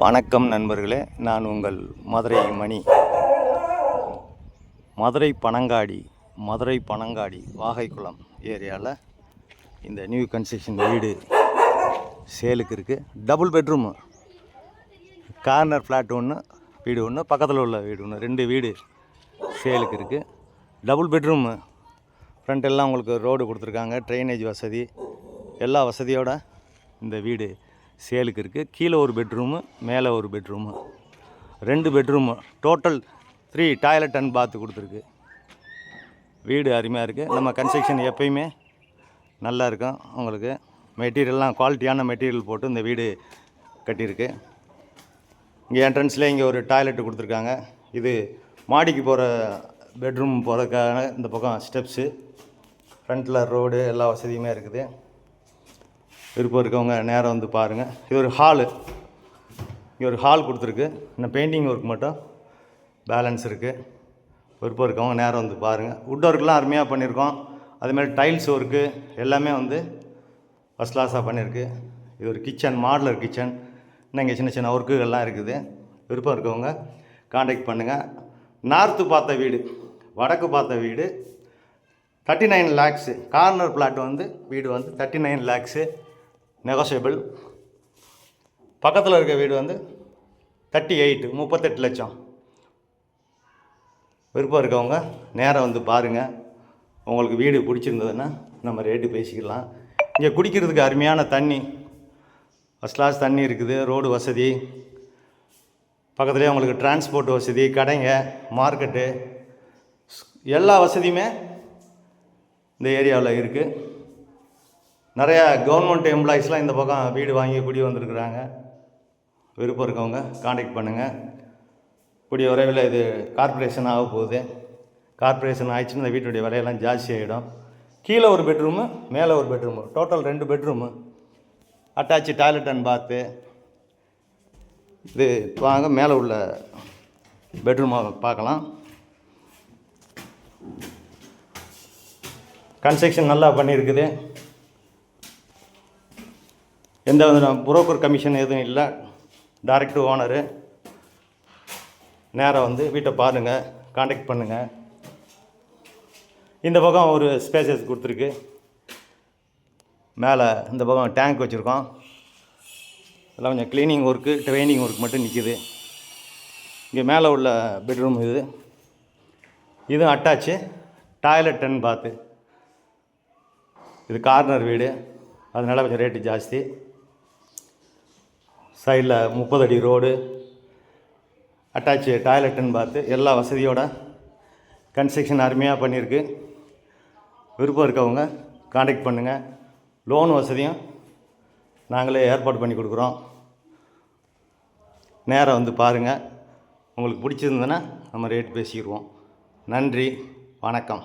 வணக்கம் நண்பர்களே, நான் உங்கள் மதுரை மணி. மதுரை பனங்காடி வாகைக்குளம் ஏரியாவில் இந்த நியூ கன்ஸ்ட்ரக்ஷன் வீடு சேலுக்கு இருக்குது. டபுள் பெட்ரூமு, கார்னர் ஃப்ளாட் ஒன்று, வீடு ஒன்று, பக்கத்தில் உள்ள வீடு ஒன்று, 2 வீடு சேலுக்கு இருக்குது. டபுள் பெட்ரூமு, ஃப்ரண்ட் எல்லாம் உங்களுக்கு ரோடு கொடுத்துருக்காங்க, ட்ரைனேஜ் வசதி, எல்லா வசதியோடு இந்த வீடு சேலுக்கு இருக்குது. கீழே ஒரு பெட்ரூமு, மேலே ஒரு bedroom, 2 bedroom, total 3 toilet and பாத்து கொடுத்துருக்கு. வீடு அருமையாக இருக்குது. நம்ம கன்ஸ்ட்ரக்ஷன் எப்பயுமே நல்லா இருக்கும். உங்களுக்கு மெட்டீரியல்லாம் குவாலிட்டியான மெட்டீரியல் போட்டு இந்த வீடு கட்டியிருக்கு. இங்கே என்ட்ரன்ஸில் இங்கே ஒரு டாய்லெட்டு கொடுத்துருக்காங்க. இது மாடிக்கு போகிற பெட்ரூம் போகிறதுக்காக இந்த பக்கம் ஸ்டெப்ஸு, ஃப்ரண்ட்டில் ரோடு, எல்லா வசதியுமே இருக்குது. விருப்பம் இருக்கவங்க நேரம் வந்து பாருங்கள். இது ஒரு ஹாலு, இங்கே ஒரு ஹால் கொடுத்துருக்கு. இன்னும் பெயிண்டிங் ஒர்க் மட்டும் பேலன்ஸ் இருக்குது. விருப்பம் இருக்கவங்க நேரம் வந்து பாருங்கள். வுட் ஒர்க்லாம் அருமையாக பண்ணியிருக்கோம். அதுமாதிரி டைல்ஸ் ஒர்க்கு எல்லாமே வந்து ஃபஸ்ட் கிளாஸாக பண்ணியிருக்கு. இது ஒரு கிச்சன், மாடலர் கிச்சன். இன்னும் இங்கே சின்ன சின்ன ஒர்க்குகள்லாம் இருக்குது. விருப்பம் இருக்கவங்க காண்டாக்ட் பண்ணுங்கள். நார்த்து பார்த்த வீடு, வடக்கு பார்த்த வீடு 39 lakhs. கார்னர் பிளாட் வந்து வீடு வந்து 39 lakhs நெகோசியபிள். பக்கத்தில் இருக்க வீடு வந்து 38 லட்சம். விருப்பம் இருக்கவங்க நேரம் வந்து பாருங்கள். உங்களுக்கு வீடு பிடிச்சிருந்ததுன்னா நம்ம ரேட்டு பேசிக்கலாம். இங்கே குடிக்கிறதுக்கு அருமையான தண்ணி, ஃபஸ்ட் கிளாஸ் தண்ணி இருக்குது. ரோடு வசதி, பக்கத்துலேயே உங்களுக்கு டிரான்ஸ்போர்ட் வசதி, கடைங்க, மார்க்கெட்டு, எல்லா வசதியுமே இந்த ஏரியாவில் இருக்குது. நிறையா கவர்மெண்ட் எம்ப்ளாயீஸ்லாம் இந்த பக்கம் வீடு வாங்கி குடி வந்திருக்குறாங்க. விருப்பம் இருக்கவங்க காண்டாக்ட் பண்ணுங்கள். கூடிய விரைவில் இது கார்ப்பரேஷன் ஆக போகுது. கார்ப்பரேஷன் ஆயிடுச்சுன்னு இந்த வீட்டுடைய விலையெல்லாம் ஜாஸ்தி ஆகிடும். கீழே ஒரு பெட்ரூமு, மேலே ஒரு bedroom, total 2 bedroom, attach toilet and bath. இது வாங்க மேலே உள்ள பெட்ரூமாக பார்க்கலாம். கன்ஸ்ட்ரக்ஷன் நல்லா பண்ணியிருக்குது. எந்த வித புரோக்கர் கமிஷன் எதுவும் இல்லை. Direct owner. நேராக வந்து வீட்டை பாருங்கள், காண்டாக்ட் பண்ணுங்கள். இந்த பக்கம் ஒரு ஸ்பேசஸ் கொடுத்துருக்கு. மேலே இந்த பக்கம் டேங்க் வச்சுருக்கோம். இதெல்லாம் கொஞ்சம் க்ளீனிங் ஒர்க்கு, ட்ரைனிங் ஒர்க் மட்டும் நிற்கிது. இங்கே மேலே உள்ள பெட்ரூம் இது. இதுவும் அட்டாச்சு டாய்லெட் அண்ட் பாத்து. இது கார்னர் வீடு, அதனால் கொஞ்சம் ரேட்டு ஜாஸ்தி. சைடில் 30 அடி ரோடு, அட்டாச்சு டாய்லெட் அண்ட் பாத்து, எல்லா வசதியோட கன்ஸ்ட்ரக்ஷன் அருமையாக பண்ணியிருக்கு. விருப்பம் இருக்கவங்க காண்டாக்ட் பண்ணுங்கள். லோன் வசதியும் நாங்களே ஏற்பாடு பண்ணி கொடுக்குறோம். நேரம் வந்து பாருங்கள். உங்களுக்கு பிடிச்சிருந்ததுன்னா நம்ம ரேட் பேசிக்கிடுவோம். நன்றி, வணக்கம்.